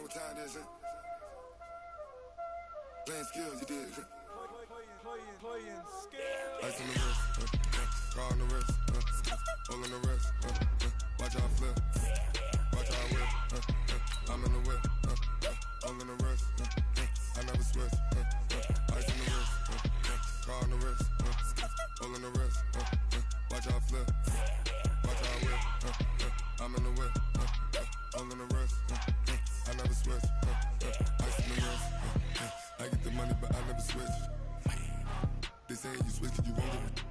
what time it is, Playing skills, you did, Playing skills. Ice on the wrist, car on the wrist, hole in the wrist, watch how I flip, watch how I whip, I'm in the whip, hole in the wrist, I never switch, ice on the wrist, car on the wrist, hole in the wrist, watch how I flip, watch how I whip, I'm in the whip, hole in the wrist, I never switch, ice on the wrist, I get the money but I never switch. They saying you switch 'cause you won't get it.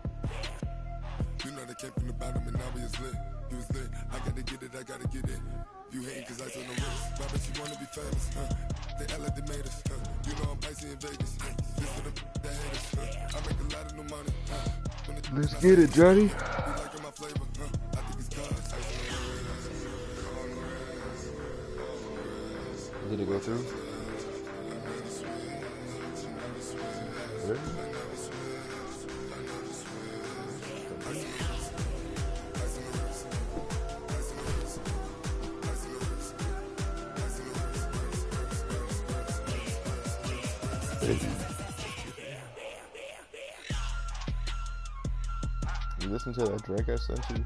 You know they came from the bottom and now we is lit. You was lit, I gotta get it, I gotta get it. You hating 'cause ice on the wrist. Why bet you wanna be famous, They act like they made us, You know I'm icy in Vegas, This for the that hate us, I make a lot of new money, Let's get it, Johnny. You liking my flavor, I think it's cause ice on the wrist. Did it go through? Really? You listen to that drink I sent you?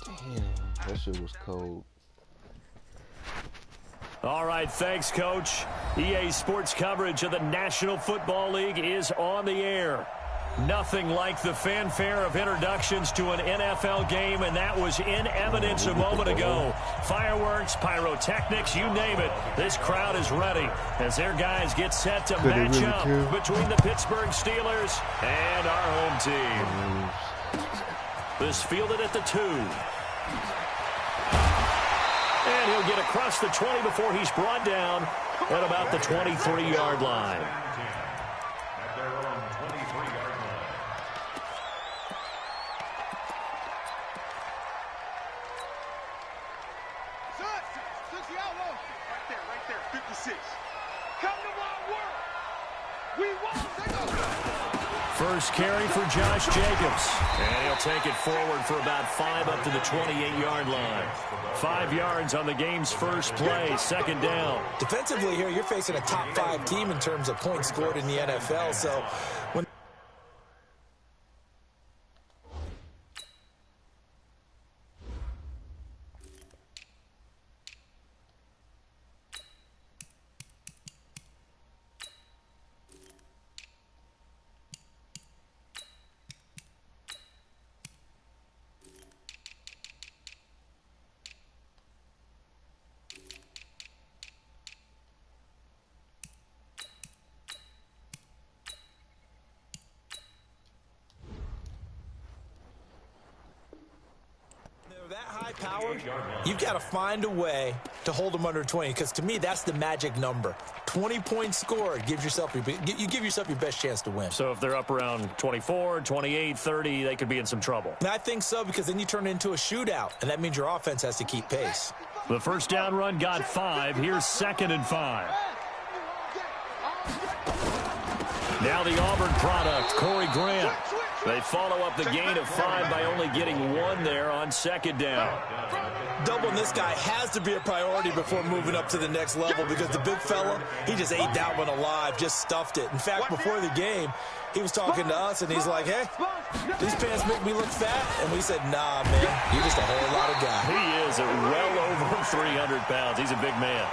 Damn, that shit was cold. All right, thanks, Coach. EA Sports coverage of the National Football League is on the air. Nothing like the fanfare of introductions to an NFL game, and that was in evidence a moment ago. Fireworks, pyrotechnics, you name it. This crowd is ready as their guys get set to match up between the Pittsburgh Steelers and our home team. This fielded at the 2. And he'll get across the 20 before he's brought down at about the 23-yard line. Right there, 56. Come to my world. We won. First carry for Josh Jacobs. And he'll take it forward for about 5 up to the 28-yard line. 5 yards on the game's first play, second down. Defensively here, you're facing a top 5 team in terms of points scored in the NFL. So when that high power, you've got to find a way to hold them under 20, because to me that's the magic number. 20 points scored gives yourself you give yourself your best chance to win. So if they're up around 24, 28, 30, they could be in some trouble. And I think so, because then you turn it into a shootout, and that means your offense has to keep pace. The first down run got 5. Here's 2nd and 5. Now the Auburn product, Corey Grant. They follow up the gain of 5 by only getting 1 there on 2nd down. Doubling this guy has to be a priority before moving up to the next level, because the big fella, he just ate that one alive, just stuffed it. In fact, before the game, he was talking to us, and he's like, hey, these pants make me look fat. And we said, nah, man, you're just a whole lot of guy. He is well over 300 pounds. He's a big man.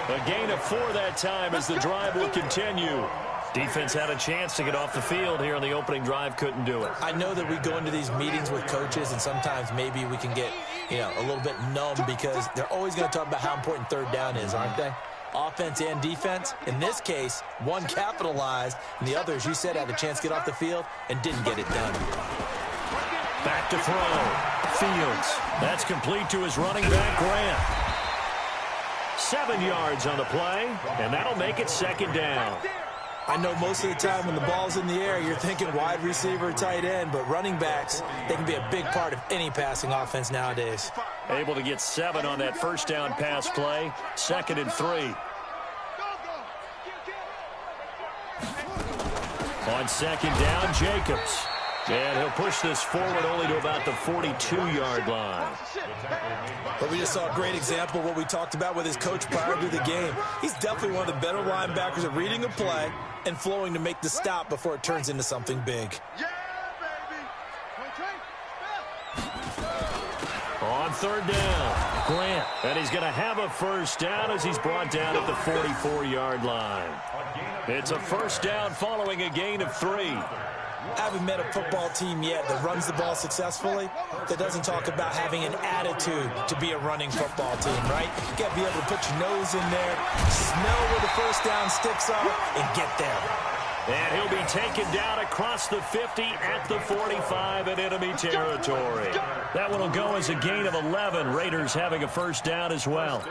A gain of 4 that time as the drive will continue. Defense had a chance to get off the field here in the opening drive, couldn't do it. I know that we go into these meetings with coaches, and sometimes maybe we can get, a little bit numb, because they're always going to talk about how important 3rd down is, aren't they? Offense and defense. In this case, one capitalized, and the other, as you said, had a chance to get off the field and didn't get it done. Back to throw. Fields. That's complete to his running back, Grant. 7 yards on the play, and that'll make it 2nd down. I know most of the time when the ball's in the air, you're thinking wide receiver, tight end, but running backs, they can be a big part of any passing offense nowadays. Able to get 7 on that first down pass play, 2nd and 3. On 2nd down, Jacobs. And he'll push this forward only to about the 42-yard line. But we just saw a great example of what we talked about with his coach prior to the game. He's definitely one of the better linebackers at reading a play and flowing to make the stop before it turns into something big. On third down, Grant. And he's going to have a first down as he's brought down at the 44-yard line. It's a first down following a gain of 3. I haven't met a football team yet that runs the ball successfully that doesn't talk about having an attitude to be a running football team, right? You got to be able to put your nose in there, smell where the first down sticks are, and get there. And he'll be taken down across the 50 at the 45 in enemy territory. That one will go as a gain of 11. Raiders having a first down as well.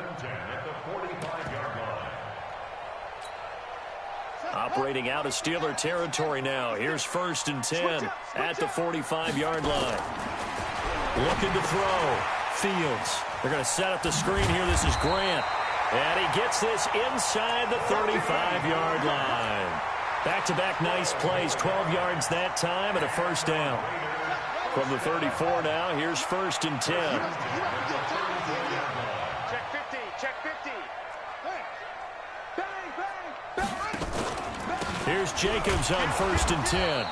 Operating out of Steeler territory now. Here's 1st and 10 at the 45-yard line. Looking to throw. Fields. They're going to set up the screen here. This is Grant. And he gets this inside the 35-yard line. Back-to-back nice plays. 12 yards that time and a first down. From the 34 now, here's 1st and 10. Check 50. Check 50. Here's Jacobs on 1st and 10.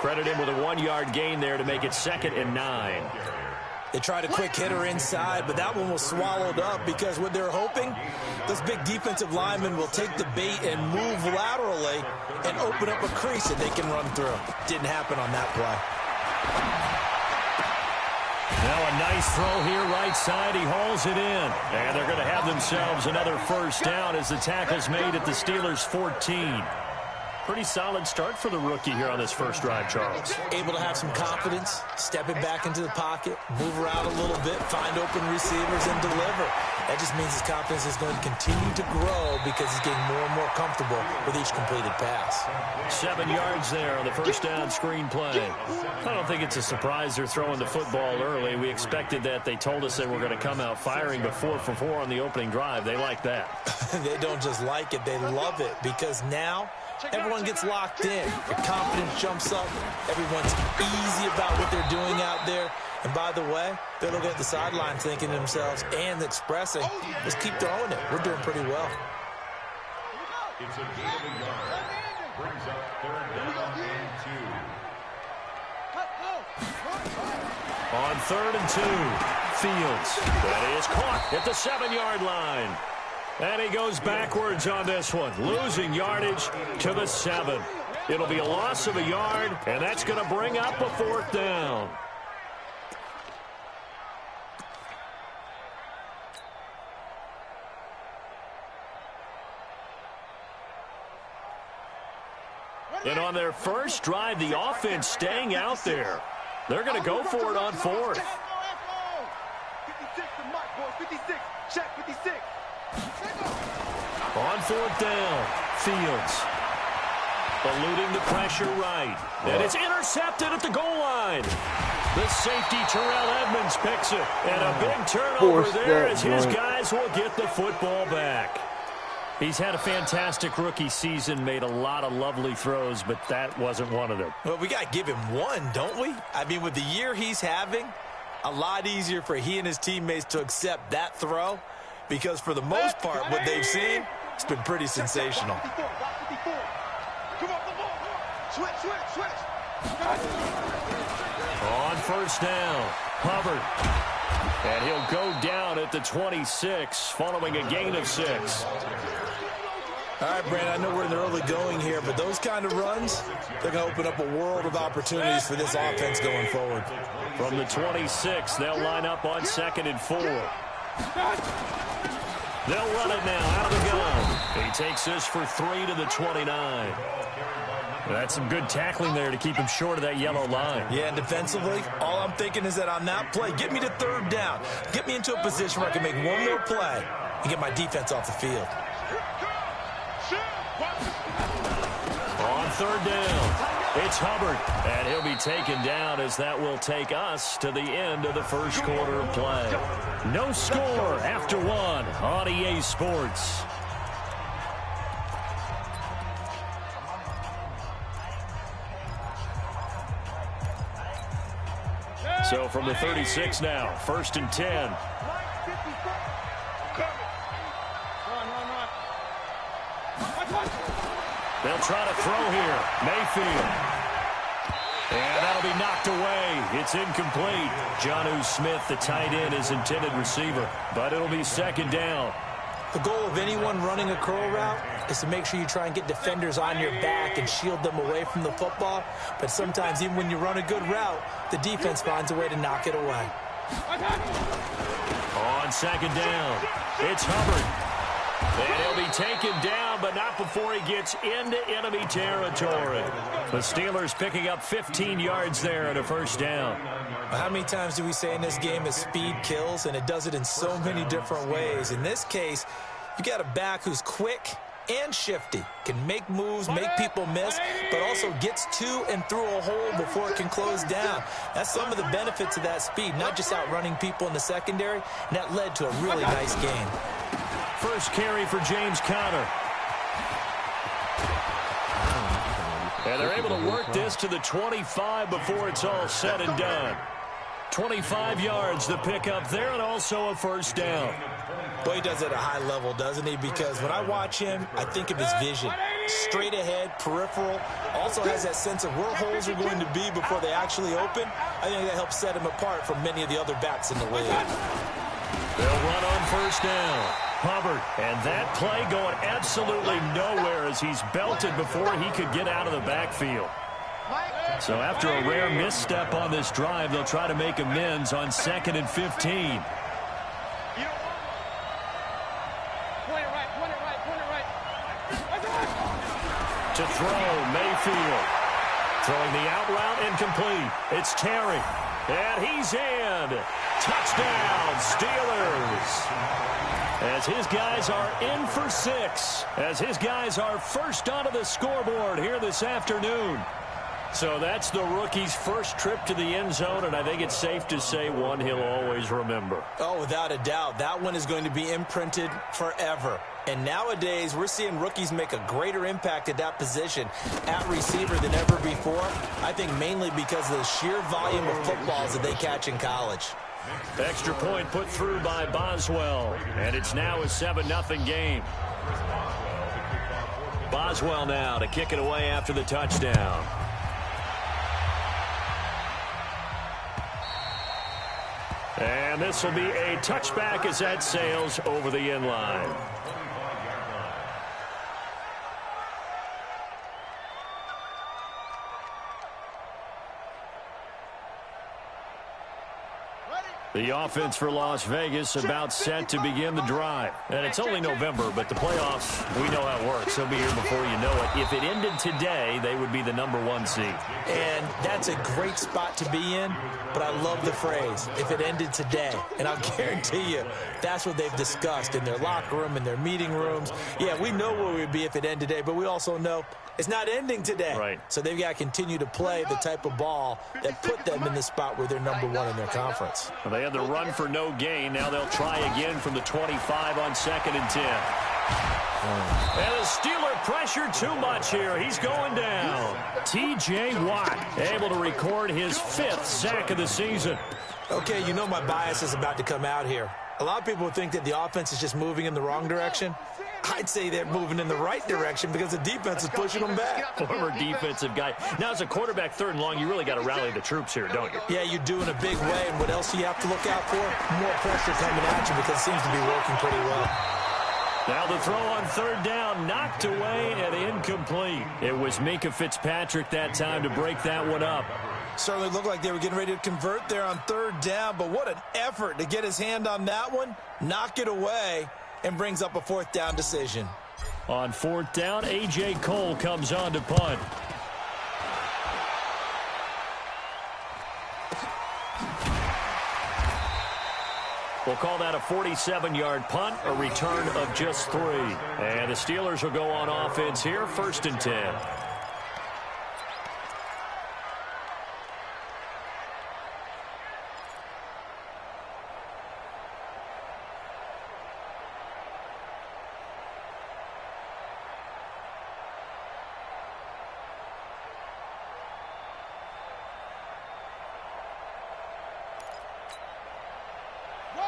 Credit him with a 1-yard gain there to make it 2nd and 9. They tried a quick hitter inside, but that one was swallowed up because what they're hoping, those big defensive linemen will take the bait and move laterally and open up a crease that they can run through. Didn't happen on that play. Now a nice throw here right side. He hauls it in. And they're going to have themselves another first down as the tackle's made at the Steelers' 14. Pretty solid start for the rookie here on this first drive, Charles. Able to have some confidence, stepping back into the pocket, move around a little bit, find open receivers, and deliver. That just means his confidence is going to continue to grow because he's getting more and more comfortable with each completed pass. 7 yards there on the first down screen play. I don't think it's a surprise they're throwing the football early. We expected that. They told us they were going to come out firing, but 4 for 4 on the opening drive. They like that. They don't just like it, they love it because now everyone gets locked in. Their confidence jumps up. Everyone's easy about what they're doing out there. And by the way, they're looking at the sideline thinking to themselves and expressing, let's keep throwing it. We're doing pretty well. It's a gain of a yard. Brings up 3rd down and 2. On 3rd and 2, Fields. That is caught at the 7-yard line. And he goes backwards on this one, losing yardage to the 7. It'll be a loss of a yard, and that's going to bring up a 4th down. And on their first drive, the offense staying out there. They're going to go for it on 4th. 56 to Mike, boys. 56. Check 56. On 4th down, Fields. Eluding the pressure right. And it's intercepted at the goal line. The safety, Terrell Edmonds, picks it. And a big turnover there as his guys will get the football back. He's had a fantastic rookie season, made a lot of lovely throws, but that wasn't one of them. Well, we got to give him one, don't we? I mean, with the year he's having, a lot easier for he and his teammates to accept that throw because for the most part, what they've seen, it's been pretty sensational. On 1st down, Hubbard. And he'll go down at the 26 following a gain of 6. All right, Brandon, I know we're in the early going here, but those kind of runs, they're going to open up a world of opportunities for this offense going forward. From the 26, they'll line up on 2nd and 4. They'll run it now out of the gun. He takes this for 3 to the 29. That's some good tackling there to keep him short of that yellow line. Yeah, and defensively, all I'm thinking is that on that play, get me to 3rd down. Get me into a position where I can make one more play and get my defense off the field. On 3rd down, it's Hubbard, and he'll be taken down as that will take us to the end of the first quarter of play. No score after 1 on EA Sports. So from the 36 now, 1st and 10. They'll try to throw here. Mayfield. And that'll be knocked away. It's incomplete. Jonnu Smith, the tight end, is intended receiver. But it'll be 2nd down. The goal of anyone running a curl route is to make sure you try and get defenders on your back and shield them away from the football. But sometimes, even when you run a good route, the defense finds a way to knock it away. On 2nd down, it's Hubbard. And he'll be taken down, but not before he gets into enemy territory. The Steelers picking up 15 yards there and a 1st down. How many times do we say in this game that speed kills, and it does it in so many different ways? In this case, you got a back who's quick and shifty, can make moves, make people miss, but also gets to and through a hole before it can close down. That's some of the benefits of that speed, not just outrunning people in the secondary, and that led to a really nice game. First carry for James Conner. And they're able to work this to the 25 before it's all said and done. 25 yards the pickup there, and also a 1st down. Boy, he does it at a high level, doesn't he? Because when I watch him, I think of his vision. Straight ahead, peripheral. Also has that sense of where holes are going to be before they actually open. I think that helps set him apart from many of the other backs in the league. They'll run on 1st down. Hubbard, and that play going absolutely nowhere as he's belted before he could get out of the backfield. So after a rare misstep on this drive, they'll try to make amends on 2nd and 15. To throw, Mayfield. Throwing the out route incomplete. It's Terry. And he's in. Touchdown, Steelers. As his guys are in for 6. As his guys are first onto the scoreboard here this afternoon. So that's the rookie's first trip to the end zone, and I think it's safe to say one he'll always remember. Oh, without a doubt. That one is going to be imprinted forever. And nowadays, we're seeing rookies make a greater impact at that position at receiver than ever before. I think mainly because of the sheer volume of footballs that they catch in college. Extra point put through by Boswell, and it's now a 7-0 game. Boswell now to kick it away after the touchdown. And this will be a touchback as that sails over the end line. The offense for Las Vegas about set to begin the drive. And it's only November, but the playoffs, we know how it works. They'll be here before you know it. If it ended today, they would be the #1 seed. And that's a great spot to be in, but I love the phrase, if it ended today. And I'll guarantee you, that's what they've discussed in their locker room, in their meeting rooms. Yeah, we know where we'd be if it ended today, but we also know it's not ending today. Right. So they've got to continue to play the type of ball that put them in the spot where they're #1 in their conference. Well, they had the run for no gain. Now they'll try again from the 25 on 2nd and 10. And the Steeler pressure too much here. He's going down. T.J. Watt able to record his 5th sack of the season. Okay, you know my bias is about to come out here. A lot of people think that the offense is just moving in the wrong direction. I'd say they're moving in the right direction because the defense is pushing them back. Former defensive guy. Now, as a quarterback 3rd and long, you really got to rally the troops here, don't you? Yeah, you do in a big way. And what else do you have to look out for? More pressure coming at you because it seems to be working pretty well. Now the throw on 3rd down, knocked away and incomplete. It was Minkah Fitzpatrick that time to break that one up. Certainly looked like they were getting ready to convert there on 3rd down, but what an effort to get his hand on that one, knock it away, and brings up a 4th down decision. On 4th down, A.J. Cole comes on to punt. We'll call that a 47-yard punt, a return of just 3. And the Steelers will go on offense here, 1st and 10.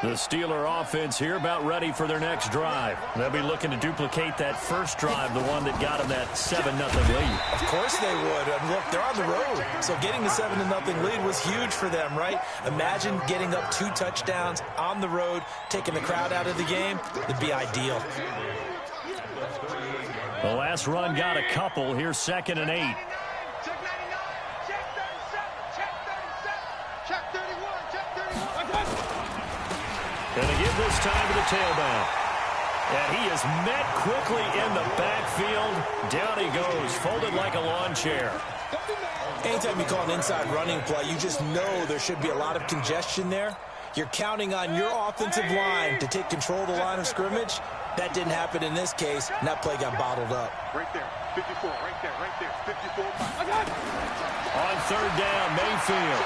The Steeler offense here about ready for their next drive. They'll be looking to duplicate that first drive, the one that got them that 7-0 lead. Of course they would. And look, they're on the road. So getting the 7-0 lead was huge for them, right? Imagine getting up 2 touchdowns on the road, taking the crowd out of the game. It'd be ideal. The last run got a couple. Here's 2nd and 8. Check 99, check 37, check 37, check 31, check 31. And they give this time to the tailback. And he is met quickly in the backfield. Down he goes, folded like a lawn chair. Anytime you call an inside running play, you just know there should be a lot of congestion there. You're counting on your offensive line to take control of the line of scrimmage. That didn't happen in this case, and that play got bottled up. Right there, 54, right there, 54. On 3rd down, Mayfield.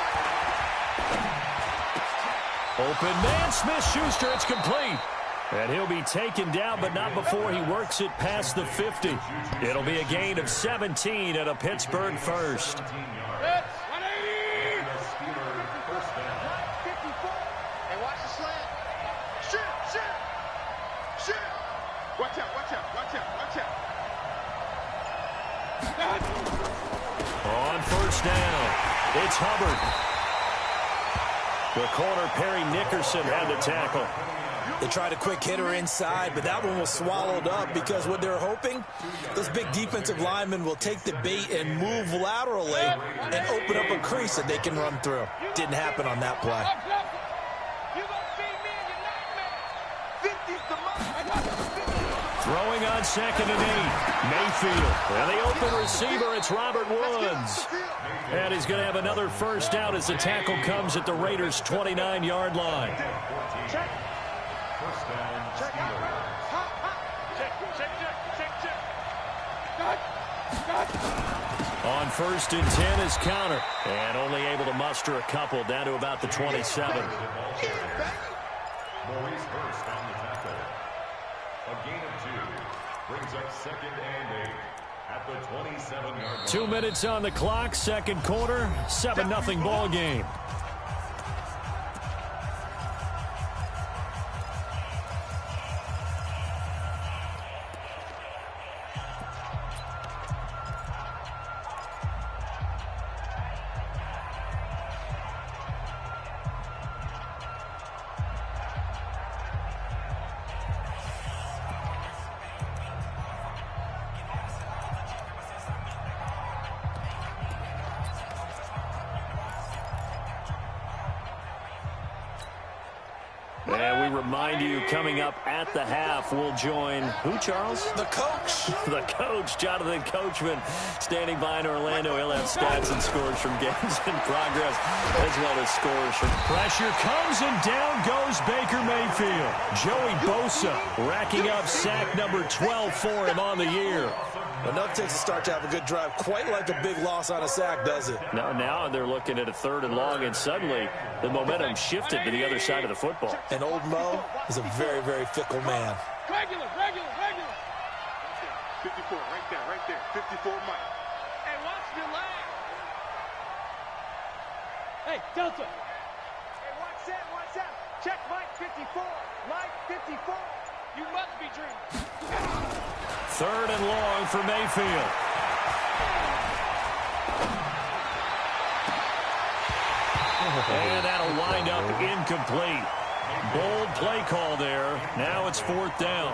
Open man, Smith-Schuster, it's complete. And he'll be taken down, but not before he works it past the 50. It'll be a gain of 17 at a Pittsburgh first. 180! Hey, watch the slant. Shoot! Watch out. On 1st down, it's Hubbard. The corner, Perry Nickerson, had the tackle. They tried a quick hitter inside, but that one was swallowed up because what they're hoping, those big defensive linemen will take the bait and move laterally and open up a crease that they can run through. Didn't happen on that play. Throwing on 2nd and 8. Mayfield. And the open receiver, it's Robert Woods. And he's going to have another first down as the tackle comes at the Raiders' 29-yard line. Check. On 1st and 10 is counter. And only able to muster a couple down to about the 27. Maurice Hurst on the tackle. A gain of 2 brings up 2nd and 8 at the 27-yard line. 2 minutes on the clock, 2nd quarter, 7-0 ball game. And we remind you, coming up at the half, we'll join who, Charles? The coach. The coach, Jonathan Coachman, standing by in Orlando. He'll have stats and scores from games in progress, as well as scores from pressure. Comes and down goes Baker Mayfield. Joey Bosa racking up sack number 12 for him on the year. Enough takes a start to have a good drive. Quite like a big loss on a sack, does it? Now they're looking at a 3rd and long, and suddenly the momentum shifted to the other side of the football. And old Mo is a very, very fickle man. Regular. 54, right there. 54, Mike. Hey, watch the line. Hey, Delta. Hey, watch that. Check Mike 54. Mike 54. You must be dreaming. 3rd and long for Mayfield. And that'll wind up incomplete. Bold play call there. Now it's 4th down.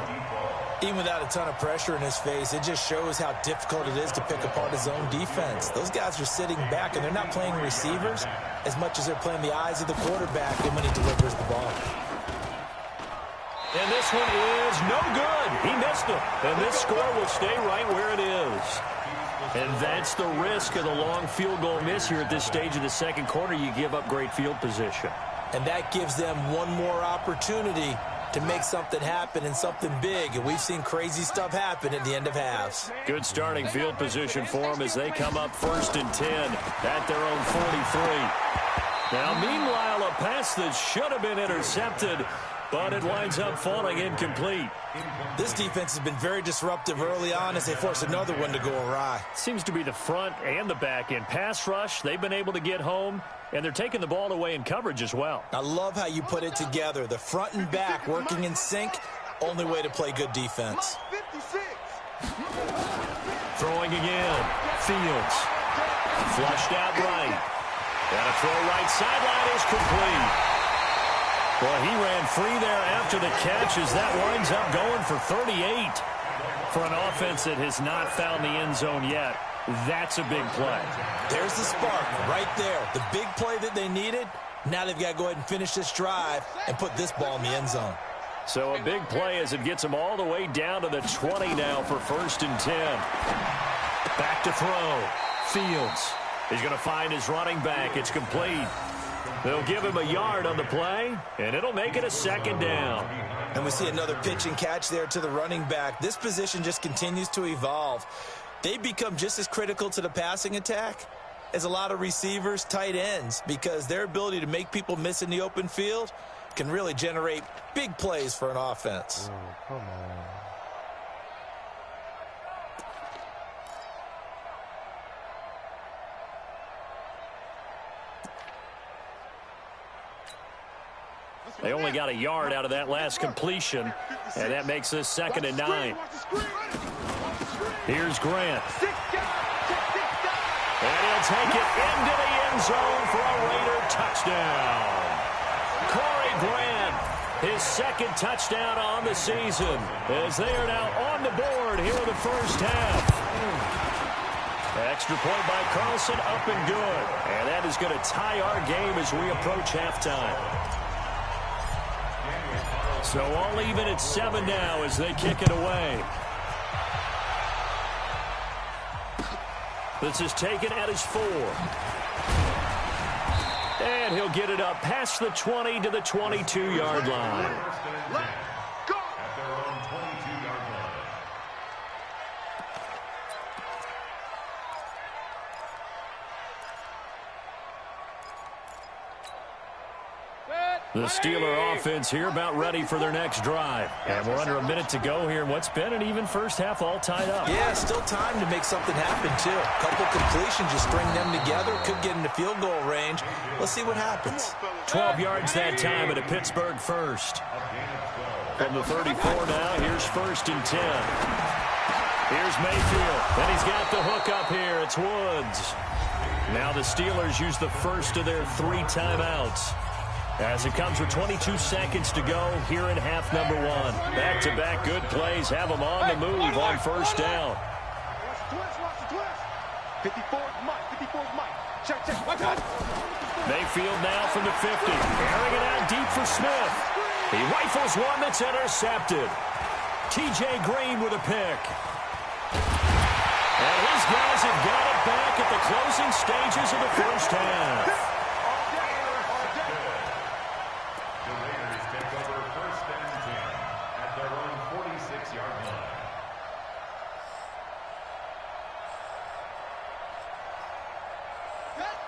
Even without a ton of pressure in his face, it just shows how difficult it is to pick apart his own defense. Those guys are sitting back, and they're not playing receivers as much as they're playing the eyes of the quarterback when he delivers the ball. And this one is no good. He missed it. And this score will stay right where it is. And that's the risk of the long field goal miss here at this stage of the 2nd quarter. You give up great field position. And that gives them one more opportunity to make something happen and something big. And we've seen crazy stuff happen at the end of halves. Good starting field position for them as they come up 1st and 10 at their own 43. Now, meanwhile, a pass that should have been intercepted but it winds up falling incomplete. This defense has been very disruptive early on as they force another one to go awry. Seems to be the front and the back end. Pass rush, they've been able to get home, and they're taking the ball away in coverage as well. I love how you put it together. The front and back working in sync, only way to play good defense. Throwing again. Fields. Flushed out right. And a throw right sideline is complete. Well, he ran free there after the catch as that winds up going for 38. For an offense that has not found the end zone yet, that's a big play. There's the spark right there. The big play that they needed. Now they've got to go ahead and finish this drive and put this ball in the end zone. So a big play as it gets them all the way down to the 20 now for 1st and 10. Back to throw. Fields. He's going to find his running back. It's complete. They'll give him a yard on the play, and it'll make it a 2nd down. And we see another pitch and catch there to the running back. This position just continues to evolve. They become just as critical to the passing attack as a lot of receivers, tight ends, because their ability to make people miss in the open field can really generate big plays for an offense. Oh, come on. They only got a yard out of that last completion, and that makes this 2nd and 9. Here's Grant. And he'll take it into the end zone for a Raider touchdown. Corey Grant, his 2nd touchdown on the season, as they are now on the board here in the first half. Extra point by Carlson, up and good. And that is going to tie our game as we approach halftime. So all even at 7 now as they kick it away. This is taken at his 4. And he'll get it up past the 20 to the 22-yard line. The Steeler offense here about ready for their next drive. And we're under a minute to go here in what's been an even first half all tied up. Yeah, still time to make something happen, too. A couple completions, just string them together. Could get into field goal range. Let's see what happens. 12 yards that time at a Pittsburgh first. From the 34 now, here's 1st and 10. Here's Mayfield. And he's got the hook up here. It's Woods. Now the Steelers use the first of their 3 timeouts. As it comes with 22 seconds to go here in half number 1. Back-to-back good plays have them on the move on 1st down. 54's Mike. Check. Mayfield now from the 50. Airing it out deep for Smith. He rifles one that's intercepted. T.J. Green with a pick. And his guys have got it back at the closing stages of the first half.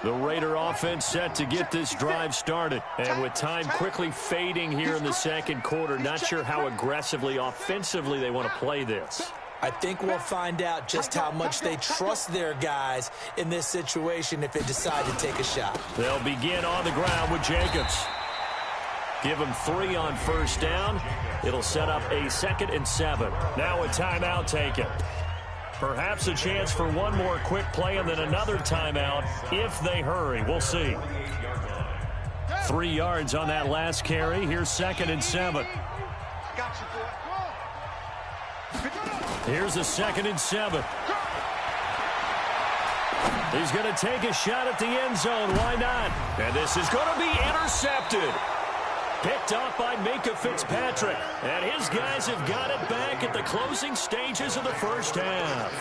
The Raider offense set to get this drive started. And with time quickly fading here in the 2nd quarter, not sure how aggressively, offensively they want to play this. I think we'll find out just how much they trust their guys in this situation if they decide to take a shot. They'll begin on the ground with Jacobs. Give them 3 on 1st down. It'll set up a 2nd and 7. Now a timeout taken. Perhaps a chance for one more quick play and then another timeout if they hurry. We'll see. 3 yards on that last carry. Here's 2nd and 7. Here's a 2nd and 7. He's going to take a shot at the end zone. Why not? And this is going to be intercepted. Picked off by Minkah Fitzpatrick. And his guys have got it back at the closing stages of the first half.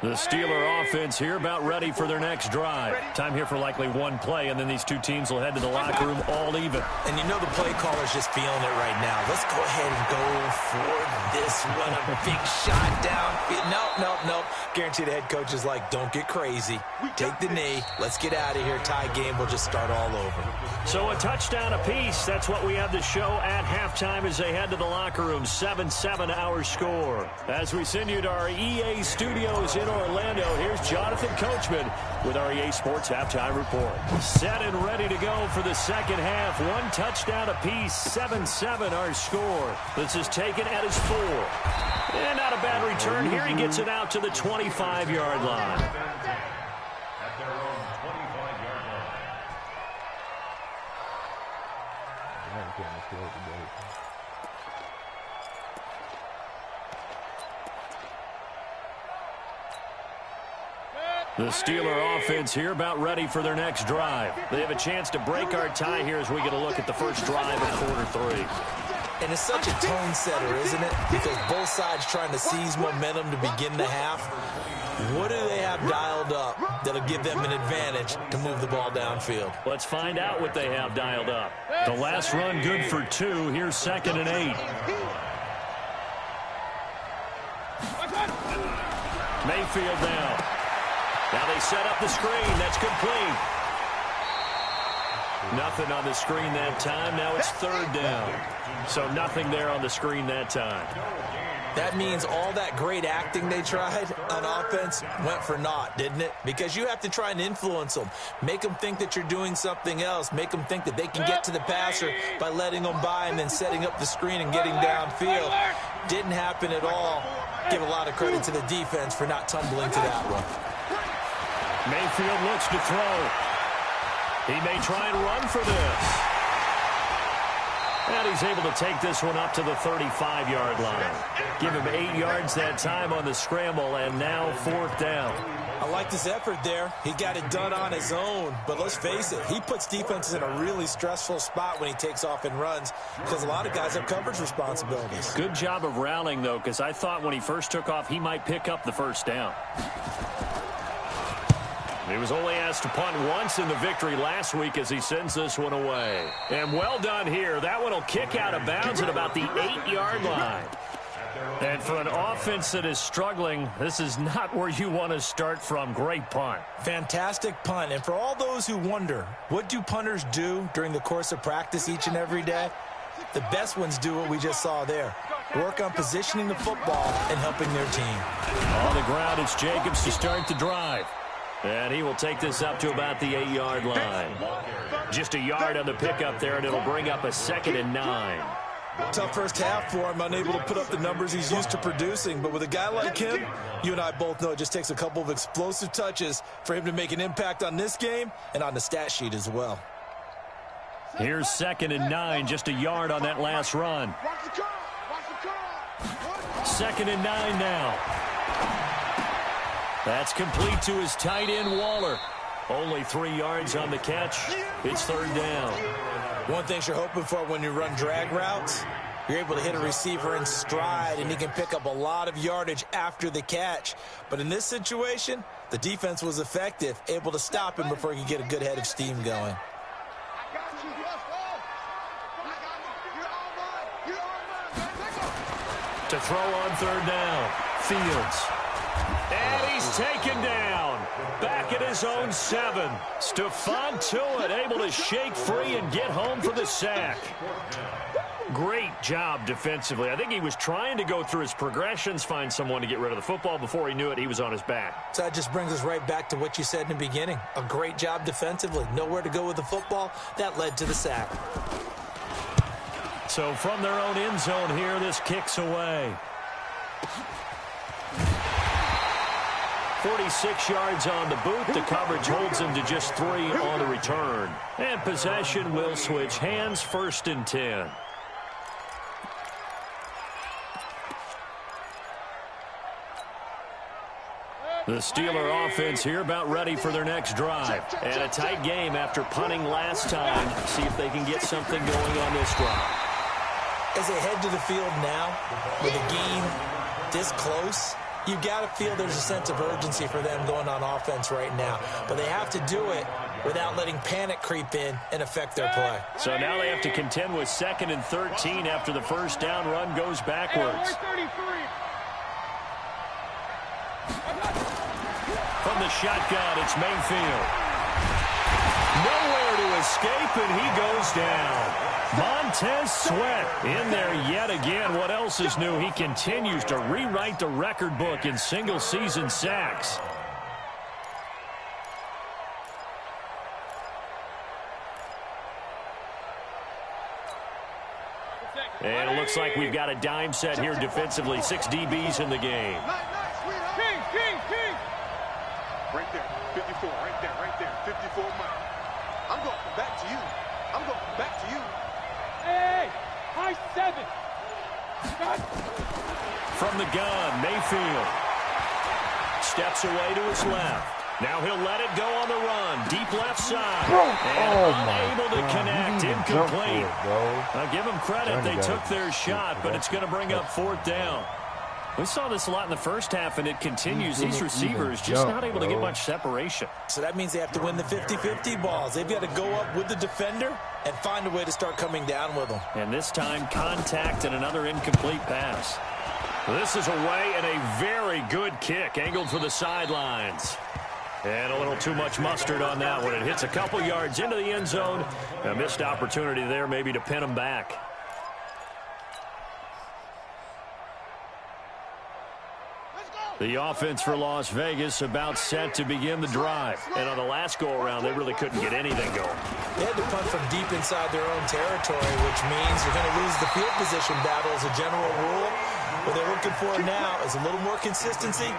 The Steeler offense here about ready for their next drive. Time here for likely one play, and then these two teams will head to the locker room all even. And you know the play caller's just feeling it right now. Let's go ahead and go for this one. A big shot down. Nope. Guarantee the head coach is like, don't get crazy. Take the knee. Let's get out of here. Tie game. We'll just start all over. So a touchdown apiece. That's what we have to show at halftime as they head to the locker room. 7-7 our score. As we send you to our EA studios in Orlando, here's Jonathan Coachman with our EA Sports Halftime Report. Set and ready to go for the second half. One touchdown apiece, 7-7 our score. This is taken at his 4. And not a bad return here. He gets it out to the 25-yard line. At their own 25-yard line. The Steeler offense here about ready for their next drive. They have a chance to break our tie here as we get a look at the first drive of quarter 3. And it's such a tone setter, isn't it? Because both sides trying to seize momentum to begin the half. What do they have dialed up that'll give them an advantage to move the ball downfield? Let's find out what they have dialed up. The last run good for 2. Here's 2nd and 8. Mayfield now. Now they set up the screen. That's complete. Nothing on the screen that time. Now it's 3rd down. So nothing there on the screen that time. That means all that great acting they tried on offense went for naught, didn't it? Because you have to try and influence them. Make them think that you're doing something else. Make them think that they can get to the passer by letting them by and then setting up the screen and getting downfield. Didn't happen at all. Give a lot of credit to the defense for not tumbling to that one. Mayfield looks to throw. He may try and run for this. And he's able to take this one up to the 35-yard line. Give him 8 yards that time on the scramble, and now 4th down. I like this effort there. He got it done on his own. But let's face it, he puts defenses in a really stressful spot when he takes off and runs because a lot of guys have coverage responsibilities. Good job of rallying, though, because I thought when he first took off, he might pick up the first down. He was only asked to punt once in the victory last week as he sends this one away. And well done here. That one will kick out of bounds at about the 8-yard line. And for an offense that is struggling, this is not where you want to start from. Great punt. Fantastic punt. And for all those who wonder, what do punters do during the course of practice each and every day? The best ones do what we just saw there. Work on positioning the football and helping their team. On the ground, it's Jacobs to start the drive. And he will take this up to about the 8-yard line. Just a yard on the pickup there, and it'll bring up a 2nd and 9. Tough first half for him, unable to put up the numbers he's used to producing. But with a guy like him, you and I both know it just takes a couple of explosive touches for him to make an impact on this game and on the stat sheet as well. Here's 2nd and 9, just a yard on that last run. 2nd and 9 now. That's complete to his tight end, Waller. Only 3 yards on the catch. It's 3rd down. One thing you're hoping for when you run drag routes, you're able to hit a receiver in stride, and he can pick up a lot of yardage after the catch. But in this situation, the defense was effective, able to stop him before he could get a good head of steam going. To throw on 3rd down, Fields. And he's taken down. Back at his own 7. Stephon Tuitt able to shake free and get home for the sack. Great job defensively. I think he was trying to go through his progressions, find someone to get rid of the football. Before he knew it, he was on his back. So that just brings us right back to what you said in the beginning. A great job defensively. Nowhere to go with the football. That led to the sack. So from their own end zone here, this kicks away. 46 yards on the boot. The coverage holds him to just 3 on the return. And possession will switch hands. 1st and 10. The Steeler offense here about ready for their next drive. And a tight game after punting last time. See if they can get something going on this drive. As they head to the field now, with a game this close, you've got to feel there's a sense of urgency for them going on offense right now. But they have to do it without letting panic creep in and affect their play. So now they have to contend with 2nd and 13 after the first down run goes backwards. From the shotgun, it's Mayfield. Nowhere to escape, and he goes down. Montez Sweat in there yet again. What else is new? He continues to rewrite the record book in single-season sacks. And it looks like we've got a dime set here defensively. 6 DBs in the game. Right there, 54, right there, 54 miles. I'm going back to you. I'm going back to you. Hey, high 7. From the gun, Mayfield steps away to his left. Now he'll let it go on the run. Deep left side. And unable to connect. Incomplete. I'll give them credit. They took their shot, but it's going to bring up 4th down. We saw this a lot in the first half, and it continues. These receivers just not able to get much separation. So that means they have to win the 50-50 balls. They've got to go up with the defender and find a way to start coming down with them. And this time, contact and another incomplete pass. This is away and a very good kick, angled for the sidelines. And a little too much mustard on that one. It hits a couple yards into the end zone. A missed opportunity there maybe to pin them back. The offense for Las Vegas about set to begin the drive. And on the last go-around, they really couldn't get anything going. They had to punt from deep inside their own territory, which means you're going to lose the field position battle as a general rule. What they're looking for now is a little more consistency,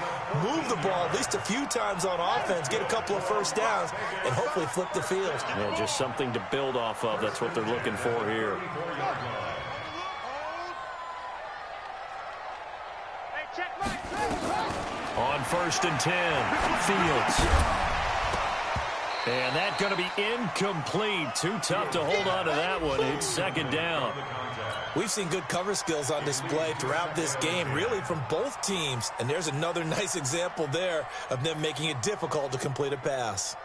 move the ball at least a few times on offense, get a couple of first downs, and hopefully flip the field. Yeah, just something to build off of. That's what they're looking for here. On 1st and 10, Fields. And that's going to be incomplete. Too tough to hold on to that one. It's 2nd down. We've seen good cover skills on display throughout this game, really from both teams. And there's another nice example there of them making it difficult to complete a pass.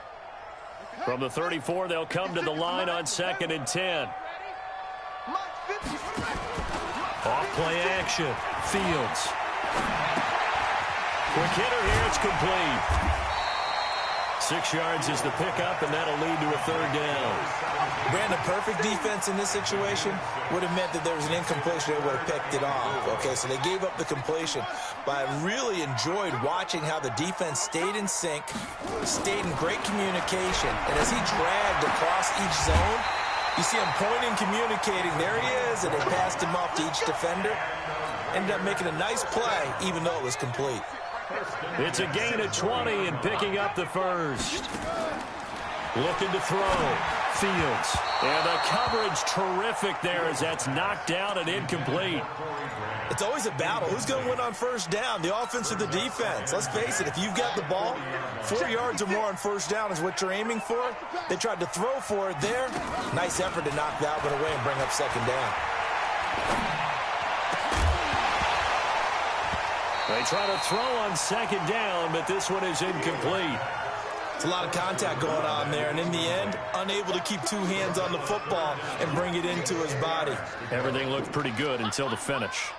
From the 34, they'll come to the line on 2nd and 10. Off play action. Fields. Quick hitter here, it's complete. 6 yards is the pickup, and that'll lead to a 3rd down. Brandon, perfect defense in this situation would have meant that there was an incompletion. They would have picked it off. Okay, so they gave up the completion. But I really enjoyed watching how the defense stayed in sync, stayed in great communication. And as he dragged across each zone, you see him pointing, communicating. There he is, and they passed him off to each defender. Ended up making a nice play, even though it was complete. It's a gain of 20 and picking up the first. Looking to throw. Fields. And the coverage terrific there as that's knocked down and incomplete. It's always a battle. Who's going to win on 1st down, the offense or the defense? Let's face it, if you've got the ball, 4 yards or more on 1st down is what you're aiming for. They tried to throw for it there. Nice effort to knock that one away and bring up 2nd down. They try to throw on 2nd down, but this one is incomplete. It's a lot of contact going on there, and in the end, unable to keep 2 hands on the football and bring it into his body. Everything looked pretty good until the finish.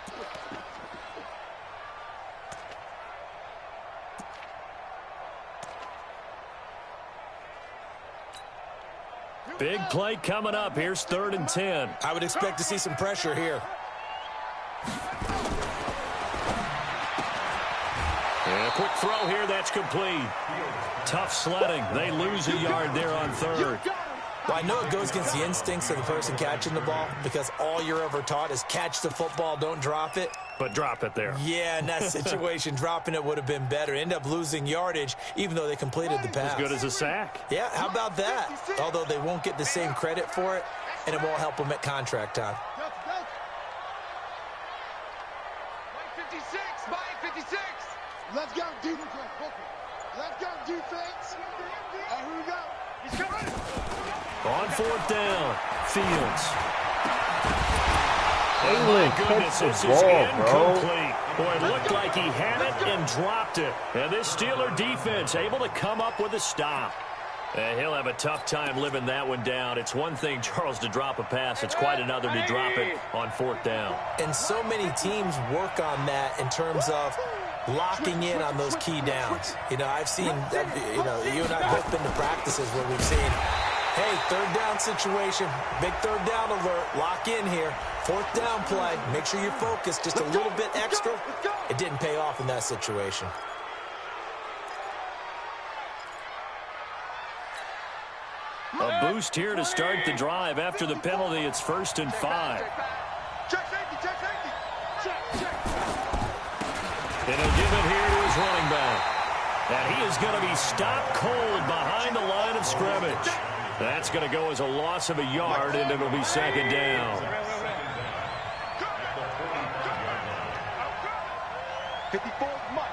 Big play coming up. Here's 3rd and 10. I would expect to see some pressure here. And a quick throw here, that's complete. Tough sledding. They lose a yard there on 3rd. Well, I know it goes against the instincts of the person catching the ball because all you're ever taught is catch the football, don't drop it. But drop it there. Yeah, in that situation, dropping it would have been better. End up losing yardage, even though they completed the pass. As good as a sack. Yeah, how about that? Although they won't get the same credit for it, and it won't help them at contract time. Let's go, defense. Let's go, defense. Here we go. He's coming. On 4th down, Fields. Jalen, catch the ball, bro. Boy, it looked like he had it and dropped it. And this Steeler defense able to come up with a stop. And he'll have a tough time living that one down. It's one thing, Charles, to drop a pass. It's quite another to drop it on 4th down. And so many teams work on that in terms of locking in on those key downs. You know, I've seen, you and I have both been to practices where we've seen, hey, 3rd down situation, big 3rd down alert, lock in here. 4th down play, make sure you're focused just a little bit extra. It didn't pay off in that situation. A boost here to start the drive. After the penalty, it's 1st and 5. Check safety, check safety. Check. And he'll give it here to his running back. And he is going to be stopped cold behind the line of scrimmage. That's going to go as a loss of a yard, and it'll be 2nd down. 54's Mike.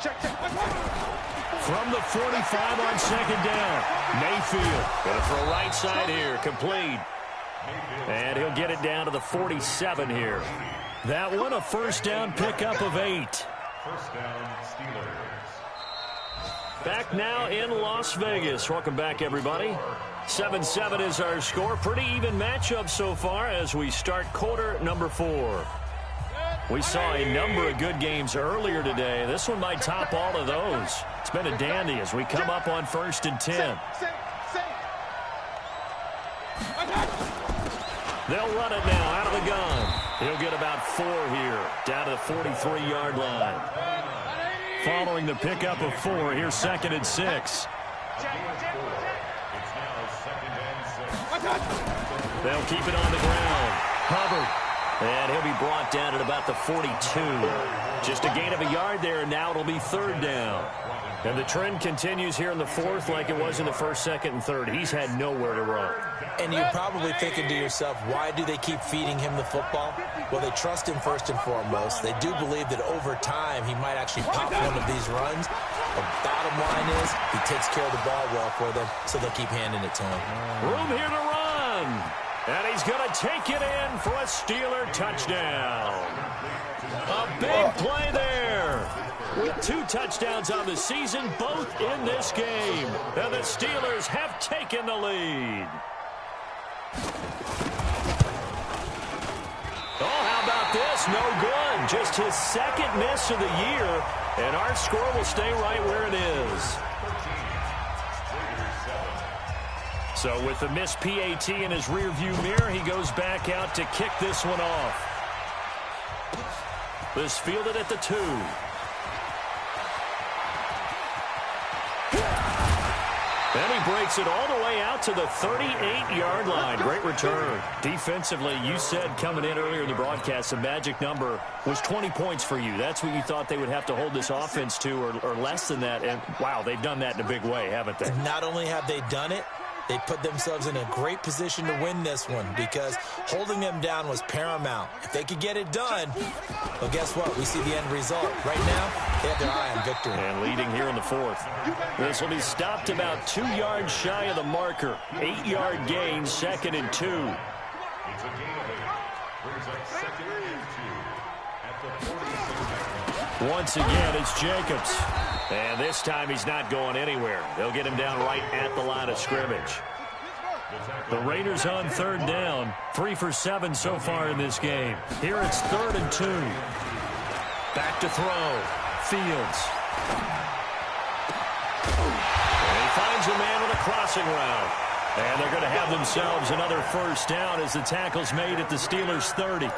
Check. From the 45 on 2nd down. Mayfield going to throw right side here. Complete. And he'll get it down to the 47 here. That one, a 1st down pickup of 8. 1st down, Steelers. Back now in Las Vegas. Welcome back, everybody. 7-7 is our score. Pretty even matchup so far as we start quarter number 4. We saw a number of good games earlier today. This one might top all of those. It's been a dandy as we come up on 1st and 10. They'll run it now out of the gun. He'll get about 4 here, down to the 43-yard line. Following the pickup of 4, here's 2nd and 6. It's now 2nd and 6. They'll keep it on the ground. Hubbard. And he'll be brought down at about the 42. Just a gain of a yard there, and now it'll be 3rd down. And the trend continues here in the 4th like it was in the 1st, 2nd, and 3rd. He's had nowhere to run. And you're probably thinking to yourself, why do they keep feeding him the football? Well, they trust him first and foremost. They do believe that over time he might actually pop one of these runs. The bottom line is he takes care of the ball well for them, so they'll keep handing it to him. Room here to run. And he's going to take it in for a Steeler touchdown. A big play there. With 2 touchdowns on the season, both in this game. And the Steelers have taken the lead. Oh, how about this? No good. Just his 2nd miss of the year. And our score will stay right where it is. So with the missed PAT in his rearview mirror, he goes back out to kick this one off. This fielded at the 2. And he breaks it all the way out to the 38-yard line. Great return. Defensively, you said coming in earlier in the broadcast, the magic number was 20 points for you. That's what you thought they would have to hold this offense to, or less than that. And, wow, they've done that in a big way, haven't they? Not only have they done it, they put themselves in a great position to win this one because holding them down was paramount. If they could get it done, well, guess what? We see the end result. Right now, they have their eye on victory. And leading here in the 4th. This will be stopped about 2 yards shy of the marker. 8-yard gain, 2nd and 2. It's a gain of 8. Brings up 2nd and 2 at the 46-yard line. Once again, it's Jacobs. And this time he's not going anywhere. They'll get him down right at the line of scrimmage. The Raiders on 3rd down. 3 for 7 so far in this game. Here it's 3rd and 2. Back to throw. Fields. And he finds a man with a crossing route. And they're going to have themselves another 1st down as the tackle's made at the Steelers' 30.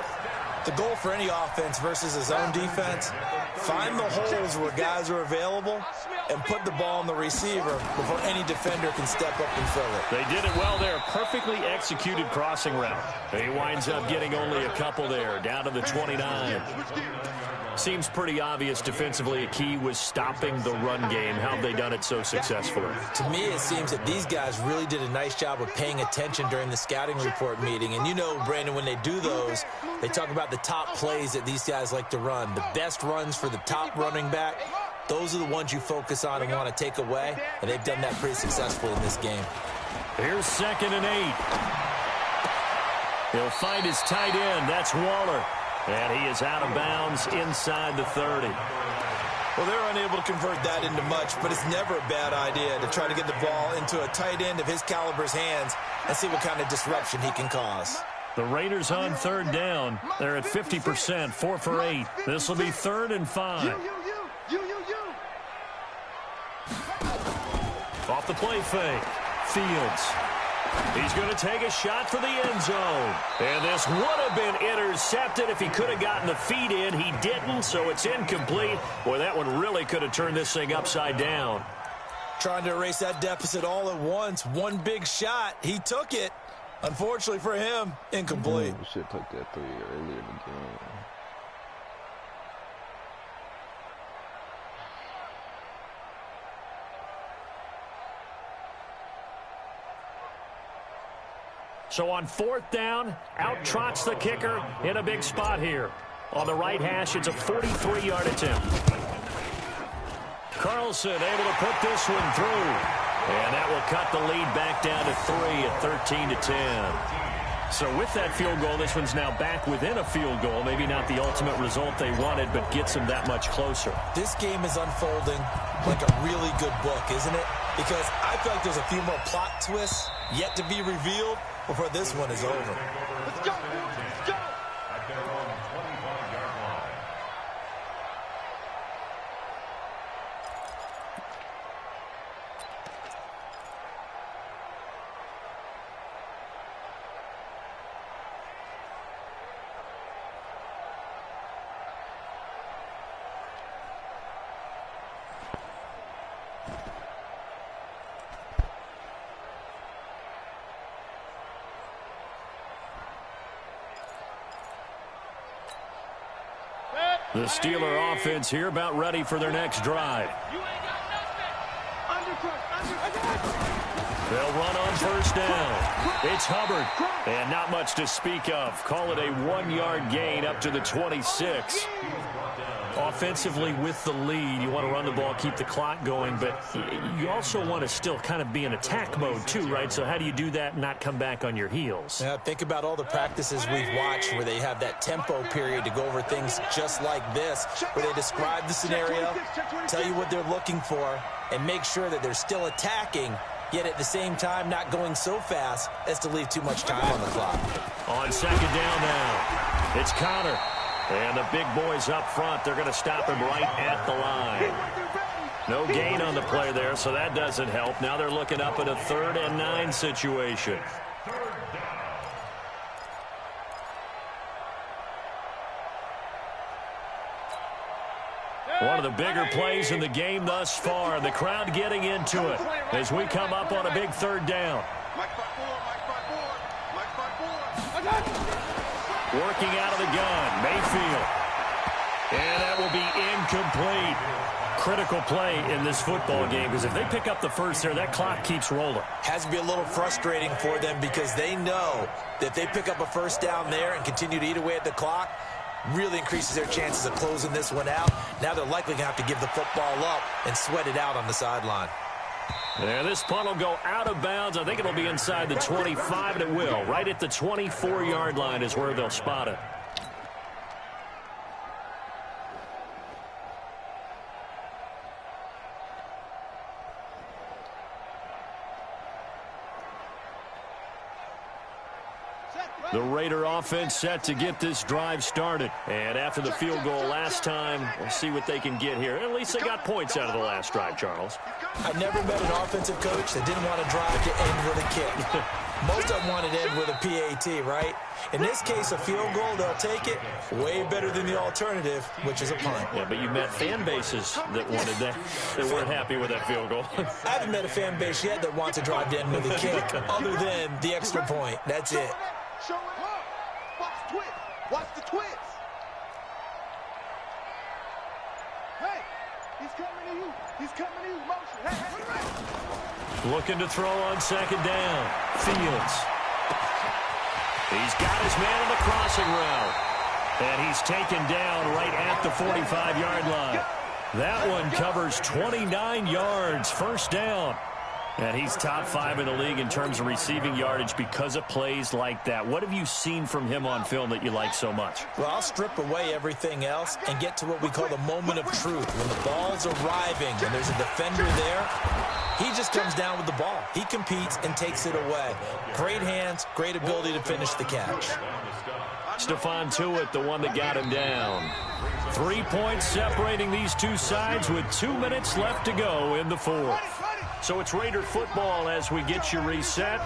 The goal for any offense versus his own defense, find the holes where guys are available and put the ball on the receiver before any defender can step up and fill it. They did it well there. Perfectly executed crossing route. He winds up getting only a couple there, down to the 29. Seems pretty obvious defensively a key was stopping the run game. How have they done it so successfully? To me, it seems that these guys really did a nice job of paying attention during the scouting report meeting. And you know, Brandon, when they do those, they talk about the top plays that these guys like to run. The best runs for the top running back, those are the ones you focus on and want to take away. And they've done that pretty successfully in this game. Here's 2nd and 8. He'll find his tight end. That's Waller. And he is out of bounds inside the 30. Well, they're unable to convert that into much, but it's never a bad idea to try to get the ball into a tight end of his caliber's hands and see what kind of disruption he can cause. The Raiders on 3rd down. They're at 50%, 4 for 8. This will be 3rd and 5. Off the play fake. Fields. He's going to take a shot for the end zone. And this would have been intercepted if he could have gotten the feet in. He didn't, so it's incomplete. Boy, that one really could have turned this thing upside down. Trying to erase that deficit all at once. One big shot. He took it. Unfortunately for him, incomplete. We should have took that 3 earlier in the game. So on 4th down, out trots the kicker in a big spot here. On the right hash, it's a 43-yard attempt. Carlson able to put this one through. And that will cut the lead back down to 3 at 13-10. So with that field goal, this one's now back within a field goal. Maybe not the ultimate result they wanted, but gets them that much closer. This game is unfolding like a really good book, isn't it? Because I feel like there's a few more plot twists yet to be revealed before this one is over. Let's go, let's go. At their own 25-yard line. The Steeler offense here about ready for their next drive. They'll run on 1st down. It's Hubbard. And not much to speak of. Call it a 1-yard gain up to the 26. Offensively with the lead, you want to run the ball, keep the clock going, but you also want to still kind of be in attack mode too, right? So how do you do that and not come back on your heels? Yeah, think about all the practices we've watched where they have that tempo period to go over things just like this, where they describe the scenario, tell you what they're looking for, and make sure that they're still attacking, yet at the same time not going so fast as to leave too much time on the clock. On 2nd down now, it's Connor. And the big boys up front, they're going to stop him right at the line. No gain on the play there, so that doesn't help. Now they're looking up at a 3rd and 9 situation. One of the bigger plays in the game thus far. The crowd getting into it as we come up on a big 3rd down. Working out of the gun, Mayfield. And that will be incomplete. Critical play in this football game, because if they pick up the first there, that clock keeps rolling. Has to be a little frustrating for them because they know that if they pick up a 1st down there and continue to eat away at the clock, really increases their chances of closing this one out. Now they're likely going to have to give the football up and sweat it out on the sideline. And this punt will go out of bounds. I think it'll be inside the 25, and it will. Right at the 24-yard line is where they'll spot it. The Raider offense set to get this drive started. And after the field goal last time, we'll see what they can get here. At least they got points out of the last drive, Charles. I never met an offensive coach that didn't want to drive to end with a kick. Most of them wanted to end with a PAT, right? In this case, a field goal, they'll take it. Way better than the alternative, which is a punt. Yeah, but you met fan bases that wanted that, that weren't happy with that field goal. I haven't met a fan base yet that wants to drive to end with a kick, other than the extra point. That's it. Show it up. Watch the twist. Watch the twist. Hey, he's coming to you. He's coming to you. Motion. Hey. Looking to throw on 2nd down. Fields. He's got his man in the crossing route. And he's taken down right at the 45-yard line. That one covers 29 yards. 1st down. And he's top 5 in the league in terms of receiving yardage because of plays like that. What have you seen from him on film that you like so much? Well, I'll strip away everything else and get to what we call the moment of truth. When the ball's arriving and there's a defender there, he just comes down with the ball. He competes and takes it away. Great hands, great ability to finish the catch. Stephon Tuitt, the one that got him down. 3 points separating these two sides with 2 minutes left to go in the fourth. So it's Raider football as we get you reset.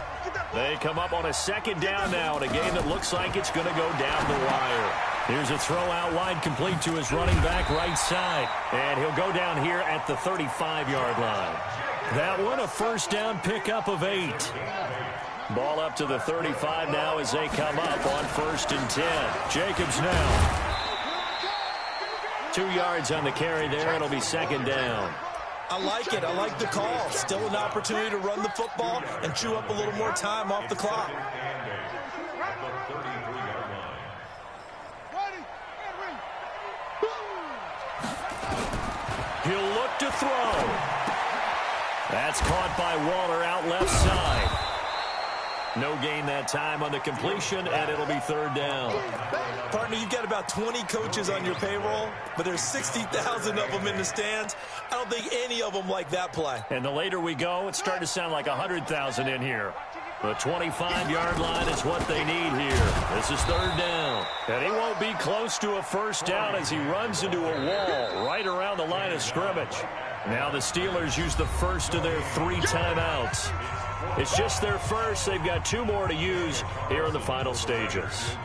They come up on a second down now in a game that looks like it's going to go down the wire. Here's a throw out wide complete to his running back right side. And he'll go down here at the 35-yard line. That one a first down pickup of 8. Ball up to the 35 now as they come up on 1st and 10. Jacobs now. 2 yards on the carry there. It'll be second down. I like it. I like the call. Still an opportunity to run the football and chew up a little more time off the clock. He'll look to throw. That's caught by Waller out left side. No gain that time on the completion, and it'll be third down. Partner, you've got about 20 coaches on your payroll, but there's 60,000 of them in the stands. I don't think any of them like that play. And the later we go, it's starting to sound like 100,000 in here. The 25-yard line is what they need here. This is third down. And he won't be close to a first down as he runs into a wall right around the line of scrimmage. Now the Steelers use the first of their 3 timeouts. It's just their first. They've got 2 more to use here in the final stages.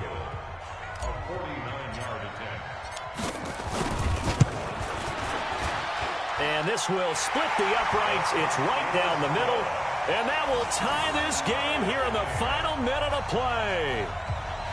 And this will split the uprights. It's right down the middle. And that will tie this game here in the final minute of play.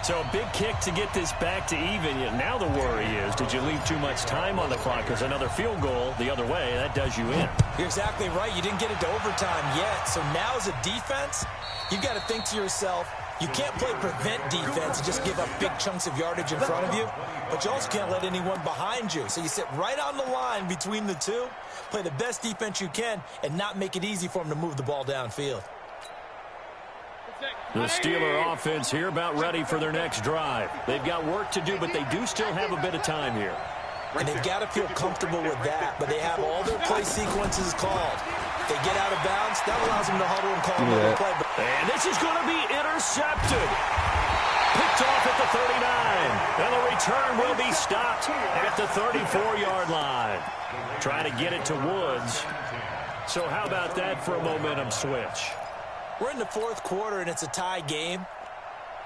So a big kick to get this back to even. Now the worry is, did you leave too much time on the clock? Because another field goal the other way, that does you in. You're exactly right. You didn't get it to overtime yet. So now as a defense, you've got to think to yourself, you can't play prevent defense and just give up big chunks of yardage in front of you. But you also can't let anyone behind you. So you sit right on the line between the two, play the best defense you can, and not make it easy for them to move the ball downfield. The Steeler offense here about ready for their next drive. They've got work to do, but they do still have a bit of time here. And they've got to feel comfortable with that, but they have all their play sequences called. They get out of bounds, that allows them to huddle and call another play. And this is going to be intercepted. Picked off at the 39. And the return will be stopped at the 34-yard line. Trying to get it to Woods. So how about that for a momentum switch? We're in the fourth quarter, and it's a tie game.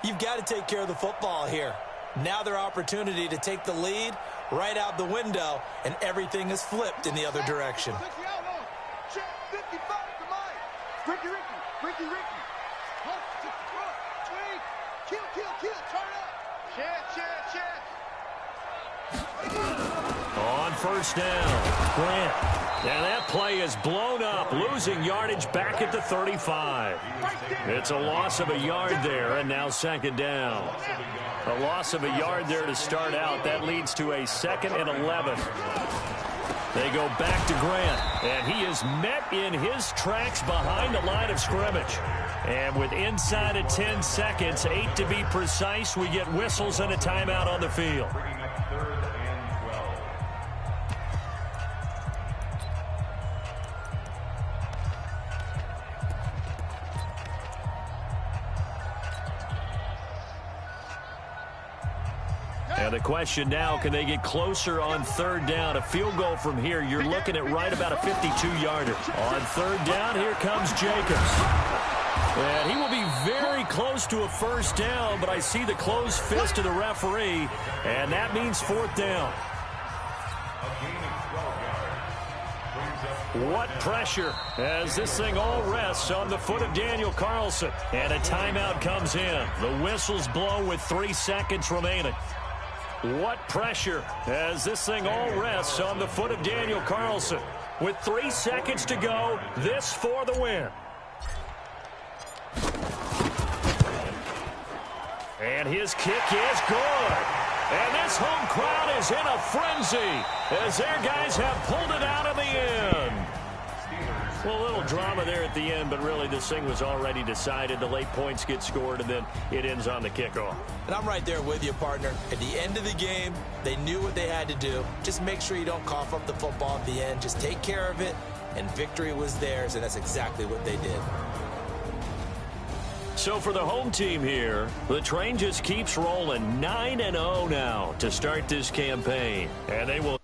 You've got to take care of the football here. Now their opportunity to take the lead right out the window, and everything is flipped in the other direction. On first down, Grant. And that play is blown up, losing yardage back at the 35. It's a loss of a yard there, and now second down. A loss of a yard there to start out. That leads to a 2nd and 11. They go back to Grant, and he is met in his tracks behind the line of scrimmage. And with inside of 10 seconds, 8 to be precise, we get whistles and a timeout on the field. And the question now, can they get closer on third down? A field goal from here, you're looking at right about a 52-yarder. On third down, here comes Jacobs. And he will be very close to a first down, but I see the closed fist of the referee, and that means fourth down. What pressure as this thing all rests on the foot of Daniel Carlson. And a timeout comes in. The whistle's blown with 3 seconds remaining. What pressure as this thing all rests on the foot of Daniel Carlson. With 3 seconds to go, this for the win. And his kick is good. And this home crowd is in a frenzy as their guys have pulled it out of the end. Well, a little drama there at the end, but really this thing was already decided. The late points get scored, and then it ends on the kickoff. And I'm right there with you, partner. At the end of the game, they knew what they had to do. Just make sure you don't cough up the football at the end. Just take care of it, and victory was theirs, and that's exactly what they did. So for the home team here, the train just keeps rolling 9-0 now to start this campaign. And they will